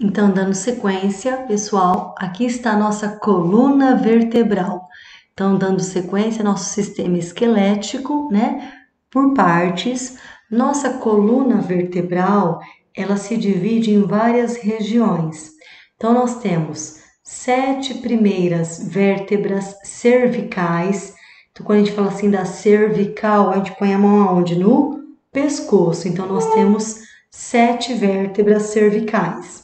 Então, dando sequência, pessoal, aqui está a nossa coluna vertebral. Então, dando sequência, nosso sistema esquelético, né, por partes. Nossa coluna vertebral, ela se divide em várias regiões. Então, nós temos 7 primeiras vértebras cervicais. Então, quando a gente fala assim da cervical, a gente põe a mão aonde? No pescoço. Então, nós temos 7 vértebras cervicais.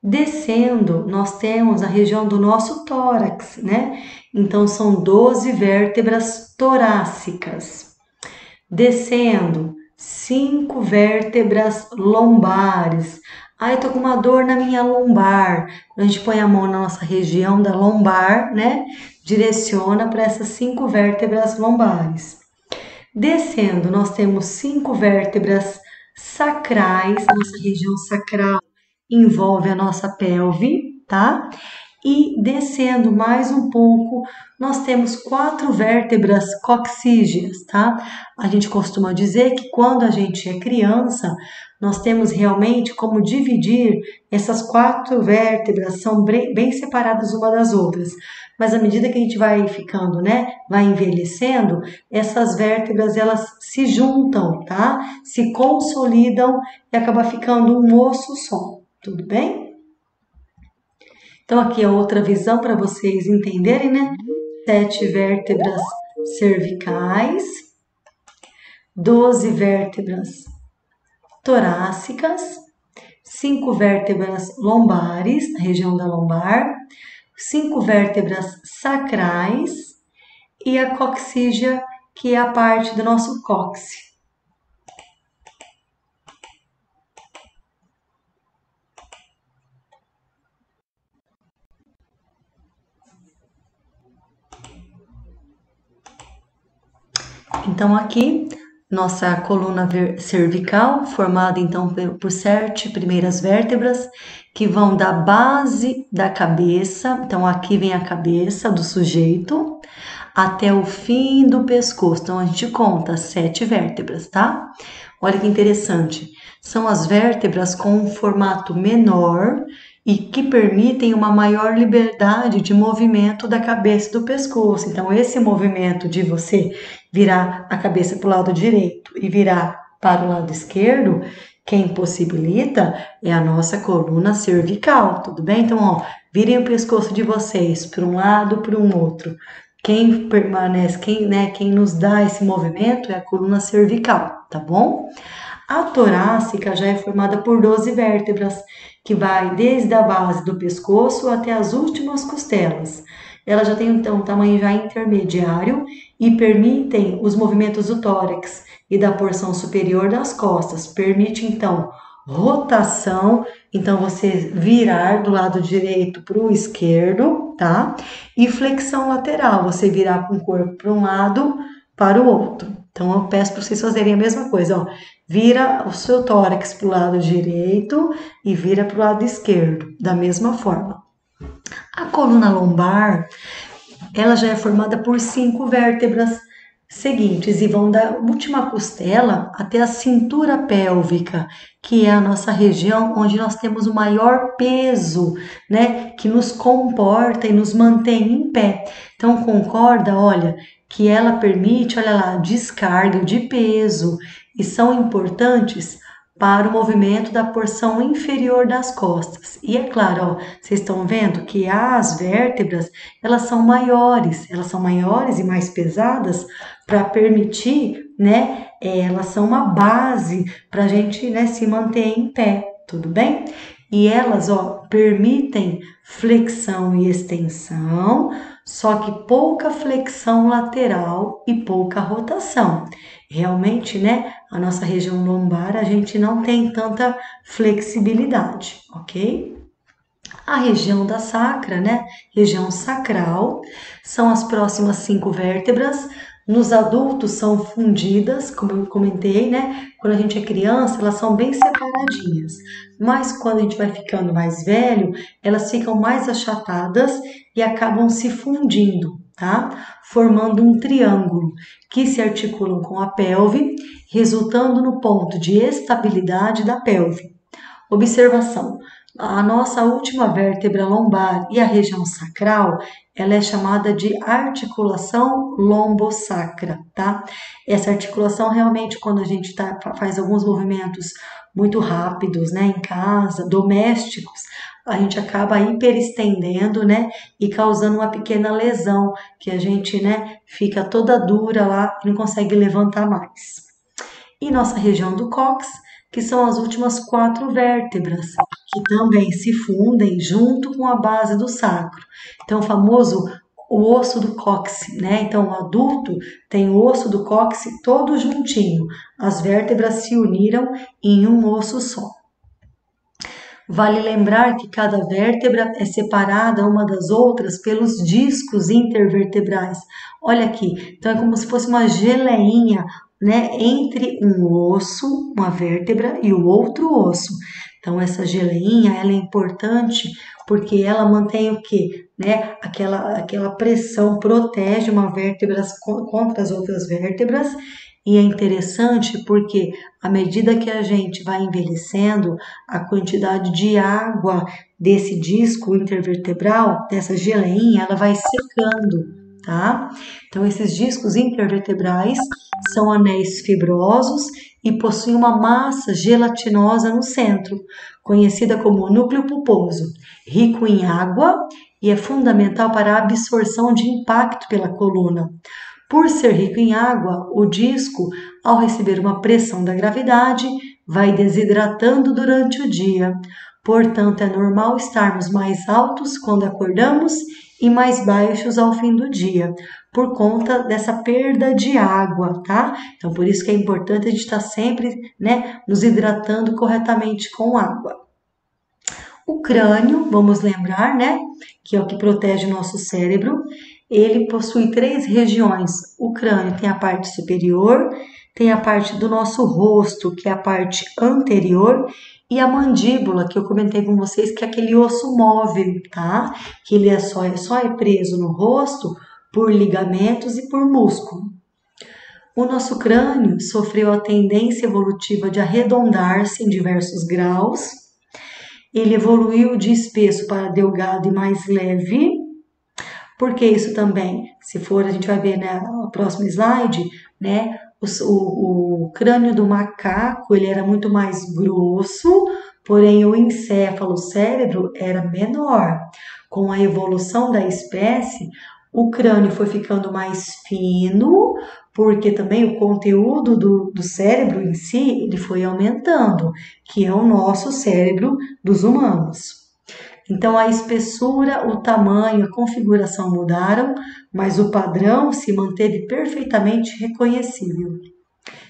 Descendo, nós temos a região do nosso tórax, né? Então, são 12 vértebras torácicas. Descendo, 5 vértebras lombares. Ah, eu tô com uma dor na minha lombar. A gente põe a mão na nossa região da lombar, né? Direciona para essas 5 vértebras lombares. Descendo, nós temos 5 vértebras sacrais, nossa região sacral envolve a nossa pelve, tá? E descendo mais um pouco, nós temos 4 vértebras coxígeas, tá? A gente costuma dizer que quando a gente é criança, nós temos realmente como dividir essas 4 vértebras, são bem separadas uma das outras. Mas à medida que a gente vai ficando, né, vai envelhecendo, essas vértebras elas se juntam, tá? Se consolidam e acaba ficando um osso só. Tudo bem? Então, aqui é outra visão para vocês entenderem, né? 7 vértebras cervicais, 12 vértebras torácicas, 5 vértebras lombares, na região da lombar, 5 vértebras sacrais e a coxígea, que é a parte do nosso cóccix. Então, aqui, nossa coluna cervical, formada então por 7 primeiras vértebras, que vão da base da cabeça, então aqui vem a cabeça do sujeito, até o fim do pescoço. Então, a gente conta 7 vértebras, tá? Olha que interessante. São as vértebras com um formato menor e que permitem uma maior liberdade de movimento da cabeça e do pescoço. Então, esse movimento de você virar a cabeça para o lado direito e virar para o lado esquerdo, quem possibilita é a nossa coluna cervical, tudo bem? Então, ó, virem o pescoço de vocês para um lado, para um outro. Quem permanece, quem nos dá esse movimento é a coluna cervical, tá bom? A torácica já é formada por 12 vértebras, que vai desde a base do pescoço até as últimas costelas. Ela já tem então um tamanho já intermediário e permitem os movimentos do tórax e da porção superior das costas. Permite então rotação, então você virar do lado direito para o esquerdo, tá? E flexão lateral, você virar com o corpo para um lado, para o outro. Então eu peço para vocês fazerem a mesma coisa, ó. Vira o seu tórax para o lado direito e vira para o lado esquerdo, da mesma forma. A coluna lombar, ela já é formada por 5 vértebras seguintes e vão da última costela até a cintura pélvica, que é a nossa região onde nós temos o maior peso, né, que nos comporta e nos mantém em pé. Então, concorda, olha, que ela permite, olha lá, descarga de peso e são importantes para o movimento da porção inferior das costas. E é claro, ó, vocês estão vendo que as vértebras, elas são maiores e mais pesadas para permitir, né, elas são uma base para a gente, né, se manter em pé, tudo bem? E elas, ó, permitem flexão e extensão, só que pouca flexão lateral e pouca rotação. Realmente, né, a nossa região lombar, a gente não tem tanta flexibilidade, ok? A região da sacra, né, região sacral, são as próximas 5 vértebras. Nos adultos são fundidas, como eu comentei, né? Quando a gente é criança, elas são bem separadinhas. Mas quando a gente vai ficando mais velho, elas ficam mais achatadas e acabam se fundindo, tá? Formando um triângulo que se articulam com a pelve, resultando no ponto de estabilidade da pelve. Observação: A nossa última vértebra lombar e a região sacral, ela é chamada de articulação lombosacra, tá? Essa articulação realmente, quando a gente faz alguns movimentos muito rápidos, né, em casa, domésticos, a gente acaba hiperestendendo, né, e causando uma pequena lesão, que a gente, né, fica toda dura lá e não consegue levantar mais. E nossa região do cóccix, que são as últimas 4 vértebras, que também se fundem junto com a base do sacro. Então, o famoso o osso do cóccix, né? Então, o adulto tem o osso do cóccix todo juntinho. As vértebras se uniram em um osso só. Vale lembrar que cada vértebra é separada uma das outras pelos discos intervertebrais. Olha aqui, então é como se fosse uma geleinha, né, entre um osso, uma vértebra e o outro osso. Então essa geleinha, ela é importante porque ela mantém o quê? Né? Aquela pressão protege uma vértebra contra as outras vértebras. E é interessante porque à medida que a gente vai envelhecendo, a quantidade de água desse disco intervertebral, dessa geleinha, ela vai secando, tá? Então, esses discos intervertebrais são anéis fibrosos e possuem uma massa gelatinosa no centro, conhecida como núcleo pulposo, rico em água e é fundamental para a absorção de impacto pela coluna. Por ser rico em água, o disco, ao receber uma pressão da gravidade, vai desidratando durante o dia. Portanto, é normal estarmos mais altos quando acordamos e mais baixos ao fim do dia, por conta dessa perda de água, tá? Então, por isso que é importante a gente estar sempre, né, nos hidratando corretamente com água. O crânio, vamos lembrar, né, que é o que protege o nosso cérebro, ele possui 3 regiões. O crânio tem a parte superior, tem a parte do nosso rosto, que é a parte anterior, e a mandíbula, que eu comentei com vocês, que é aquele osso móvel, tá? Que ele só é preso no rosto por ligamentos e por músculo. O nosso crânio sofreu a tendência evolutiva de arredondar-se em diversos graus. Ele evoluiu de espesso para delgado e mais leve. Porque isso também, se for, a gente vai ver no próximo slide, né? O crânio do macaco, ele era muito mais grosso, porém o encéfalo, o cérebro, era menor. Com a evolução da espécie, o crânio foi ficando mais fino, porque também o conteúdo do cérebro em si, ele foi aumentando, que é o nosso cérebro dos humanos. Então, a espessura, o tamanho, a configuração mudaram, mas o padrão se manteve perfeitamente reconhecível.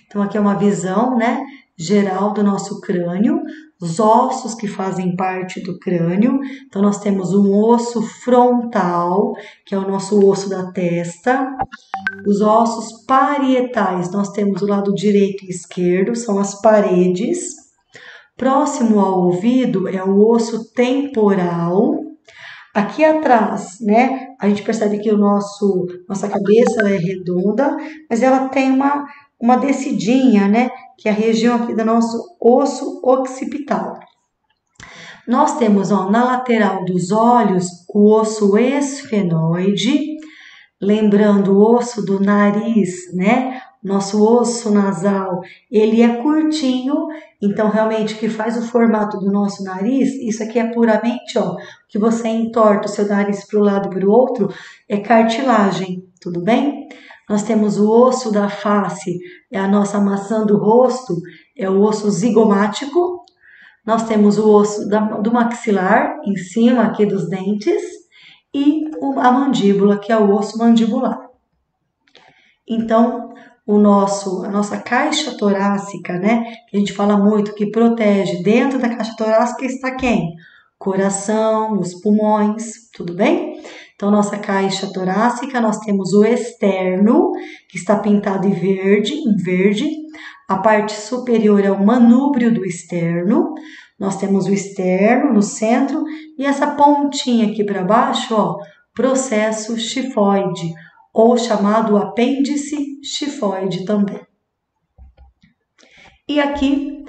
Então, aqui é uma visão, né, geral do nosso crânio, os ossos que fazem parte do crânio. Então, nós temos um osso frontal, que é o nosso osso da testa. Os ossos parietais, nós temos o lado direito e esquerdo, são as paredes. Próximo ao ouvido é o osso temporal. Aqui atrás, né, a gente percebe que nossa cabeça ela é redonda, mas ela tem uma descidinha, né, que é a região aqui do nosso osso occipital. Nós temos, ó, na lateral dos olhos, o osso esfenoide, lembrando o osso do nariz, né? Nosso osso nasal, ele é curtinho, então realmente o que faz o formato do nosso nariz, isso aqui é puramente, ó, que você entorta o seu nariz para um lado e para o outro, é cartilagem, tudo bem? Nós temos o osso da face, é a nossa maçã do rosto, é o osso zigomático. Nós temos o osso do maxilar, em cima aqui dos dentes, e a mandíbula, que é o osso mandibular. Então, a nossa caixa torácica, né, que a gente fala muito, que protege, dentro da caixa torácica está quem? Coração, os pulmões, tudo bem? Então, nossa caixa torácica, nós temos o externo, que está pintado em verde. A parte superior é o manúbrio do externo. Nós temos o externo no centro e essa pontinha aqui para baixo, ó, processo xifoide, ou chamado apêndice xifoide também. E aqui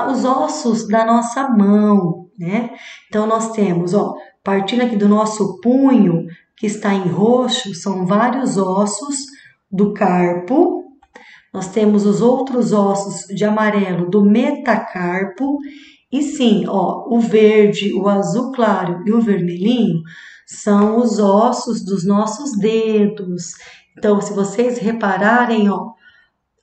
os ossos da nossa mão. né? Então, nós temos, ó, partindo aqui do nosso punho, que está em roxo, são vários ossos do carpo. Nós temos os outros ossos de amarelo do metacarpo. E sim, ó, o verde, o azul claro e o vermelhinho são os ossos dos nossos dedos. Então, se vocês repararem, ó,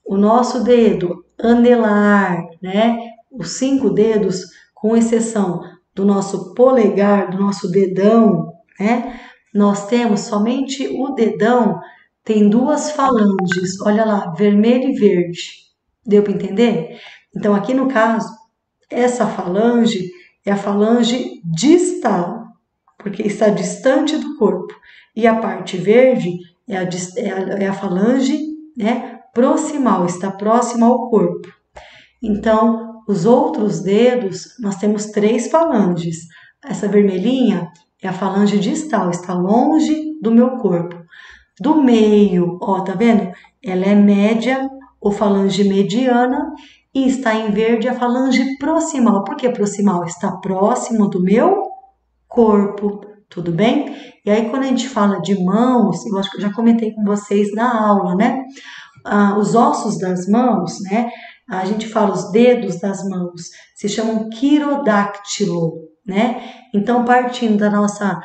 o nosso dedo anelar, né? Os 5 dedos, com exceção do nosso polegar, do nosso dedão, né? Nós temos somente o dedão, tem 2 falanges, olha lá, vermelho e verde. Deu para entender? Então, aqui no caso, essa falange é a falange distal, porque está distante do corpo. E a parte verde é a falange, né, proximal, está próxima ao corpo. Então, os outros dedos, nós temos 3 falanges. Essa vermelhinha é a falange distal, está longe do meu corpo. Do meio, ó, tá vendo? Ela é média ou falange mediana e está em verde a falange proximal. Por que proximal? Está próximo do meu corpo, tudo bem? E aí, quando a gente fala de mãos, eu acho que eu já comentei com vocês na aula, né? Os ossos das mãos, né? A gente fala os dedos das mãos, se chamam quirodáctilo, né? Então, partindo da nossa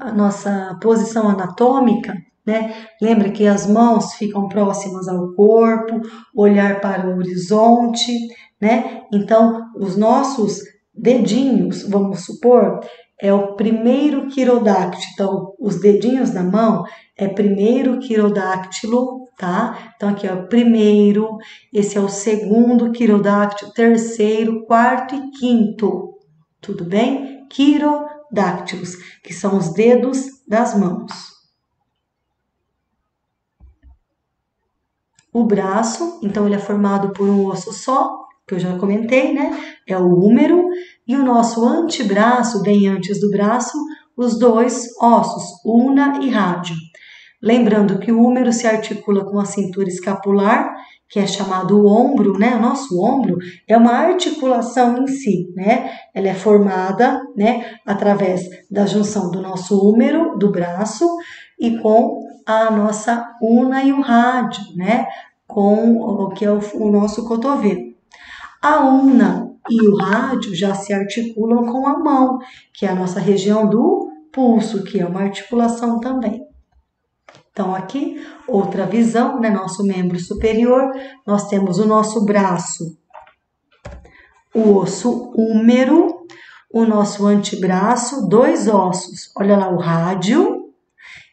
a nossa posição anatômica, né? Lembra que as mãos ficam próximas ao corpo, olhar para o horizonte, né? Então, os nossos dedinhos, vamos supor, é o primeiro quirodáctilo. Então, os dedinhos da mão é primeiro quirodáctilo, tá? Então, aqui é o primeiro, esse é o segundo quirodáctilo, terceiro, quarto e quinto. Tudo bem? Quirodáctilos, que são os dedos das mãos. O braço, então, ele é formado por um osso só, que eu já comentei, né? É o húmero. E o nosso antebraço, bem antes do braço, os 2 ossos, una e rádio. Lembrando que o húmero se articula com a cintura escapular, que é chamado ombro, né? O nosso ombro é uma articulação em si, né? Ela é formada, né, através da junção do nosso húmero, do braço, e com a nossa una e o rádio, né? Com o que é o nosso cotovelo. A una e o rádio já se articulam com a mão, que é a nossa região do pulso, que é uma articulação também. Então, aqui, outra visão, né? Nosso membro superior, nós temos o nosso braço, o osso húmero, o nosso antebraço, 2 ossos, olha lá, o rádio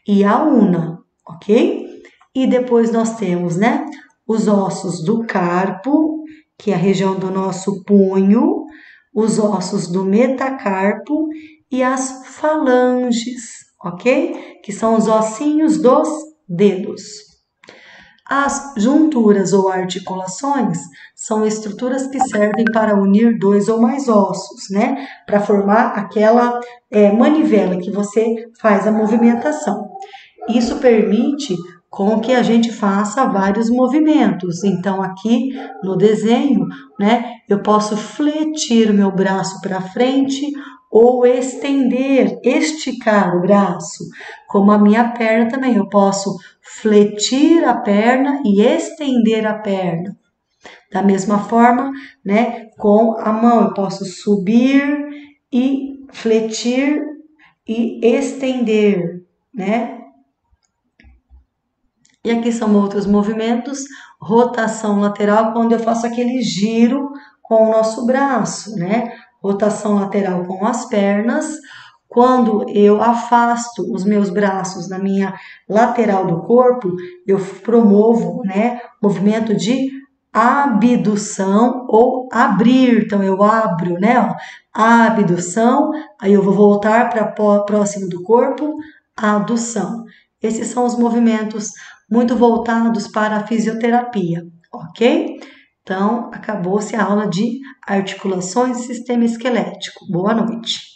e a una, ok? E depois nós temos, né, os ossos do carpo, que é a região do nosso punho, os ossos do metacarpo e as falanges, ok? Que são os ossinhos dos dedos. As junturas ou articulações são estruturas que servem para unir 2 ou mais ossos, né? Para formar aquela manivela que você faz a movimentação. Isso permite com que a gente faça vários movimentos. Então, aqui no desenho, né, eu posso fletir o meu braço para frente ou estender, esticar o braço. Como a minha perna também, eu posso fletir a perna e estender a perna. Da mesma forma, né, com a mão, eu posso subir e fletir e estender, né? E aqui são outros movimentos, rotação lateral, quando eu faço aquele giro com o nosso braço, né? Rotação lateral com as pernas. Quando eu afasto os meus braços na minha lateral do corpo, eu promovo, né, movimento de abdução ou abrir. Então, eu abro, né, ó, abdução, aí eu vou voltar para próximo do corpo, adução. Esses são os movimentos muito voltados para a fisioterapia, ok? Então, acabou-se a aula de articulações e sistema esquelético. Boa noite.